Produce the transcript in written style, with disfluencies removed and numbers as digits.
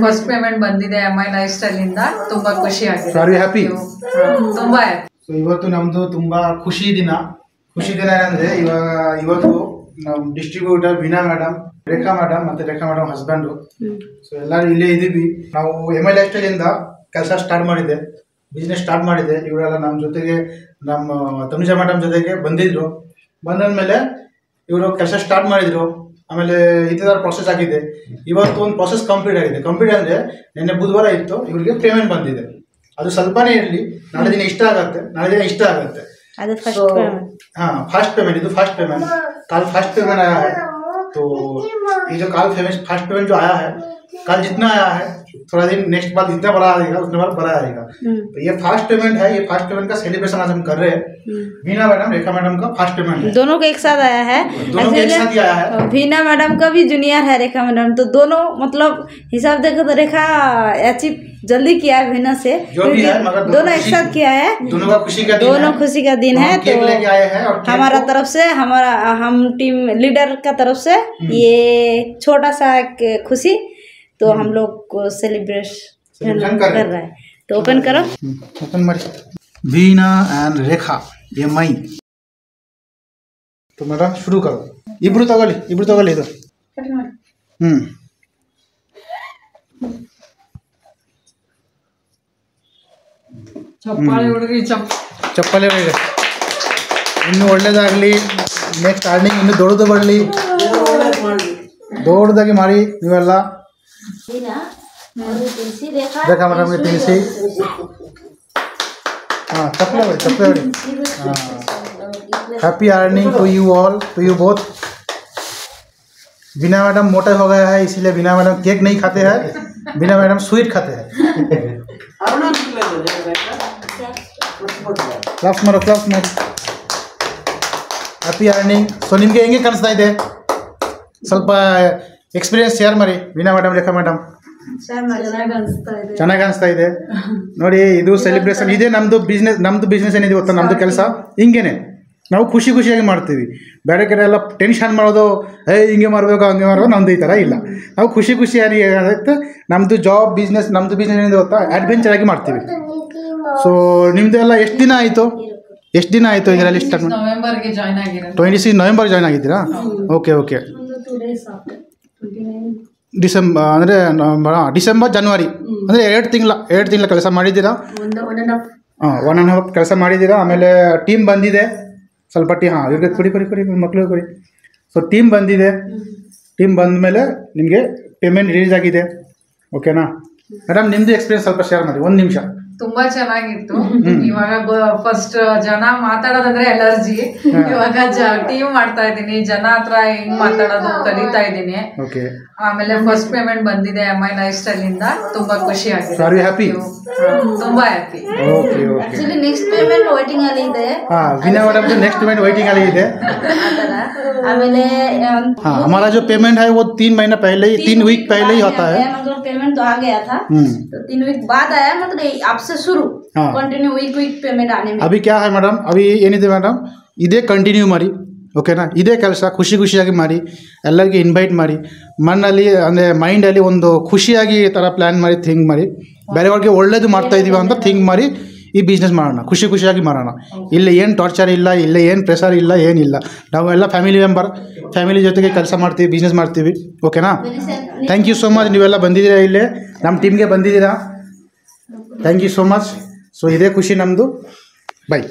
First payment ಬಂದಿದೆ MI lifestyle ಇಂದ ತುಂಬಾ ಖುಷಿ ಆಗಿದೆ. Are you happy? ತುಂಬಾ ಹ್ಯಾಪಿ. ಸೊ ಇವತ್ತು ನಮ್ದು ತುಂಬಾ ಖುಷಿ ದಿನ ಏನಂದ್ರೆ ಇವತ್ತು ನಮ್ಮ distributor Veena madam, Rekha madam ಮತ್ತೆ ರೇಖಾ ಮೇಡಮ್ ಹಸ್ಬೆಂಡ್, ಸೊ ಎಲ್ಲರೂ ಇಲ್ಲೇ ಇದೀವಿ. ನಾವು MI ಲೈಫ್ ಸ್ಟೈಲ್ ಇಂದ ಕೆಲಸ ಸ್ಟಾರ್ಟ್ ಮಾಡಿದೆ, ಬಿಸ್ನೆಸ್ ಸ್ಟಾರ್ಟ್ ಮಾಡಿದೆ. ಇವರೆಲ್ಲ ನಮ್ಮ ಜೊತೆಗೆ ನಮ್ಮ ತನುಜಾ ಮೇಡಮ್ ಜೊತೆಗೆ ಬಂದಿದ್ರು. ಬಂದಾದ್ಮೇಲೆ ಇವರು ಕೆಲಸ ಸ್ಟಾರ್ಟ್ ಮಾಡಿದ್ರು. ಆಮೇಲೆ ಇತರ ಪ್ರೊಸೆಸ್ ಆಗಿದೆ. ಇವತ್ತು ಒಂದು ಪ್ರೊಸೆಸ್ ಕಂಪ್ಲೀಟ್ ಆಗಿದೆ. ಕಂಪ್ಲೀಟ್ ಅಂದರೆ ನಿನ್ನೆ ಬುಧವಾರ ಇತ್ತು, ಇವರಿಗೆ ಪೇಮೆಂಟ್ ಬಂದಿದೆ. ಅದು ಸ್ವಲ್ಪನೇ ಇರಲಿ, ನಾಳೆ ದಿನ ಇಷ್ಟ ಆಗುತ್ತೆ, हाँ फर्स्ट पेमेंट, ಇದು फर्स्ट पेमेंट कल फर्स्ट पेमेंट आया है। तो ये जो कल फर्स्ट पेमेंट जो आया है, कल जितना आया है थोड़ा दिन नेक्स्ट बाद जितना बड़ा आएगा उतना बार बड़ा आएगा। तो ये फर्स्ट पेमेंट है, ये फर्स्ट पेमेंट का सेलिब्रेशन आज हम कर रहे हैं। वीणा मैडम, रेखा मैडम का फर्स्ट पेमेंट है, दोनों को एक साथ आया है। दोनों को एक साथ ही आया है। वीणा मैडम का भी जूनियर है रेखा मैडम, तो दोनों मतलब हिसाब देखो तो रेखा अचीव जल्दी किया है वीणा से, जो भी है मगर दोनों एक साथ किया है। दोनों का खुशी का दिन, दोनों खुशी का दिन है। तो लेके आए हैं और हमारा तरफ से, हम टीम लीडर का तरफ से ये छोटा सा खुशी तो हम लोग को सेलिब्रेशन कर रहा है। तो ओपन करो, ओपन मारी। वीणा एंड रेखा MI। तो मैडम शुरू करो, इब्रू तगली ಇದು ಚಪ್ಪಾಳೆ ಹೊಡೆದ್ರಿ, ಚಪ್ಪಾಳೆ ಹೊಡೆಯಿರಿ. ಇನ್ನೂ ಒಳ್ಳೇದಾಗಲಿ, ನೆಕ್ಸ್ಟ್ ಅರ್ನಿಂಗ್ ಇನ್ನೂ ದೊಡ್ಡದು ಬರಲಿ, ದೊಡ್ಡದಾಗಿ ಮಾಡಿ ನೀವೆಲ್ಲ. ರೇಖಾ ಮೇಡಮ್ಗೆ ತಿಳಿಸಿ. हाँ चप्पल बड़ी हाँ, happy earning to you all, to you both. Veena madam मोटे हो गया है, इसीलिए वीणा मैडम केक नहीं खाते हैं, वीणा मैडम स्वीट खाते हैं। क्लाप्स मारो हैप्पी अर्निंग। सो निम्गे ಹೆಂಗೆ ಕಾಣಿಸ್ತಾ ಇದೆ ಸ್ವಲ್ಪ ಎಕ್ಸ್ಪೀರಿಯನ್ಸ್ ಶೇರ್ ಮಾಡಿ ವೀಣಾ ಮೇಡಮ್, ರೇಖಾ ಮೇಡಮ್. ಚೆನ್ನಾಗಿ ಕಾಣಿಸ್ತಾ ಇದೆ ನೋಡಿ. ಇದು ಸೆಲೆಬ್ರೇಷನ್ ಇದೆ. ನಮ್ಮದು ಬಿಸ್ನೆಸ್ ಏನಿದೆ ಗೊತ್ತಾ, ನಮ್ಮದು ಕೆಲಸ ಹಿಂಗೇನೆ, ನಾವು ಖುಷಿಯಾಗಿ ಮಾಡ್ತೀವಿ. ಬೇರೆ ಕಡೆ ಎಲ್ಲ ಟೆನ್ಷನ್ ಮಾಡೋದು, ಹಿಂಗೆ ಮಾಡಬೇಕು ಹಂಗೆ ಮಾಡಬೇಕು, ನಮ್ಮದು ಈ ಥರ ಇಲ್ಲ. ನಾವು ಖುಷಿಯಾಗಿ ಆಗುತ್ತೆ. ನಮ್ಮದು ಬಿಸ್ನೆಸ್ ಏನಿದೆ ಗೊತ್ತಾ, ಅಡ್ವೆಂಚರಾಗಿ ಮಾಡ್ತೀವಿ. ಸೊ ನಿಮ್ಮದು ಎಲ್ಲ ಎಷ್ಟು ದಿನ ಆಯಿತು ಇದರಲ್ಲಿ ಸ್ಟಾರ್ಟ್? ನವೆಂಬರ್ಗೆ ಜಾಯ್ನ್ ಆಗಿರೋದು. 26 ನವೆಂಬರ್ ಜಾಯ್ನ್ ಆಗಿದ್ದೀರಾ? ಓಕೆ. ಡಿಸೆಂಬರ್ ಅಂದರೆ ಡಿಸೆಂಬರ್ ಜನವರಿ ಅಂದರೆ 2 ತಿಂಗಳ ಕೆಲಸ ಮಾಡಿದ್ದೀರಾ? 1.5 ಕೆಲಸ ಮಾಡಿದ್ದೀರಾ. ಆಮೇಲೆ ಟೀಮ್ ಬಂದಿದೆ ಸ್ವಲ್ಪ ಇವ್ರಿಗೆ ಕೊಡಿ ಮಕ್ಕಳು ಕೊಡಿ. ಸೊ ಟೀಮ್ ಬಂದಿದೆ. ಟೀಮ್ ಬಂದ ಮೇಲೆ ನಿಮಗೆ ಪೇಮೆಂಟ್ ರಿಲೀಸ್ ಆಗಿದೆ. ಓಕೆನಾ ಮೇಡಮ್? ನಿಮ್ಮದು ಎಕ್ಸ್ಪೀರಿಯನ್ಸ್ ಸ್ವಲ್ಪ ಶೇರ್ ಮಾಡಿ, 1 ನಿಮಿಷ. ತುಂಬಾ ಚೆನ್ನಾಗಿತ್ತು. ಇವಾಗ ಫಸ್ಟ್ ಜನ ಮಾತಾಡೋದಂದ್ರೆ ಅಲರ್ಜಿ. ಇವಾಗ ಟೀಮ್ ಮಾಡ್ತಾ ಇದ್ದೀನಿ, ಜನ ಹತ್ರ ಹೆಂಗ್ ಮಾತಾಡೋದು ಕಲಿತಾ ಇದ್ದೀನಿ. ಆಮೇಲೆ ಫಸ್ಟ್ ಪೇಮೆಂಟ್ ಬಂದಿದೆ MI ಲೈಫ್ ಸ್ಟೈಲ್ ಇಂದ ತುಂಬಾ ಖುಷಿ ಆಗಿದೆ. Are you happy? ತುಂಬಾ happy. Actually next payment waiting ಅಲ್ಲಿ ಇದೆ. वीणा मैडम जो नेक्स्ट पेमेंट वेटिंग ಅಲ್ಲಿ ಇದೆ. आमेले हमारा जो पेमेंट है वो 3 महीना पहले ही, 3 वीक पहले ही होता है। मतलब पेमेंट तो आ गया था, तो 3 वीक बाद आया, मतलब आपसे शुरू कंटिन्यू वीक पेमेंट आने में। अभी क्या है मैडम, अभी ಏನಿದೆ ಮೇಡಮ್, ಇದೇ ಕಂಟಿನ್ಯೂ ಮಾಡಿ. ಓಕೆನಾ? ಇದೇ ಕೆಲಸ ಖುಷಿಯಾಗಿ ಮಾಡಿ, ಎಲ್ಲರಿಗೆ ಇನ್ವೈಟ್ ಮಾಡಿ. ಮಣ್ಣಲ್ಲಿ ಅಂದರೆ ಮೈಂಡಲ್ಲಿ ಒಂದು ಖುಷಿಯಾಗಿ ಈ ಥರ ಪ್ಲ್ಯಾನ್ ಮಾಡಿ, ಥಿಂಕ್ ಮಾಡಿ, ಬೇರೆಯವ್ರಿಗೆ ಒಳ್ಳೇದು ಮಾಡ್ತಾ ಇದ್ದೀವಿ ಅಂತ ಥಿಂಕ್ ಮಾಡಿ ಈ ಬಿಸ್ನೆಸ್ ಮಾಡೋಣ, ಖುಷಿಯಾಗಿ ಮಾಡೋಣ. ಇಲ್ಲಿ ಏನು ಟಾರ್ಚರ್ ಇಲ್ಲ, ಇಲ್ಲಿ ಏನು ಪ್ರೆಷರ್ ಇಲ್ಲ, ಏನಿಲ್ಲ. ನಾವೆಲ್ಲ ಫ್ಯಾಮಿಲಿ ಜೊತೆಗೆ ಕೆಲಸ ಮಾಡ್ತೀವಿ, ಬಿಸ್ನೆಸ್ ಮಾಡ್ತೀವಿ. ಓಕೆನಾ? Thank you so much. ನೀವೆಲ್ಲ ಬಂದಿದ್ದೀರಾ, ಇಲ್ಲೇ ನಮ್ಮ ಟೀಮ್ಗೆ ಬಂದಿದ್ದೀರಾ. Thank you so much. So ಇದೇ ಖುಷಿ ನಮ್ಮದು. ಬೈ.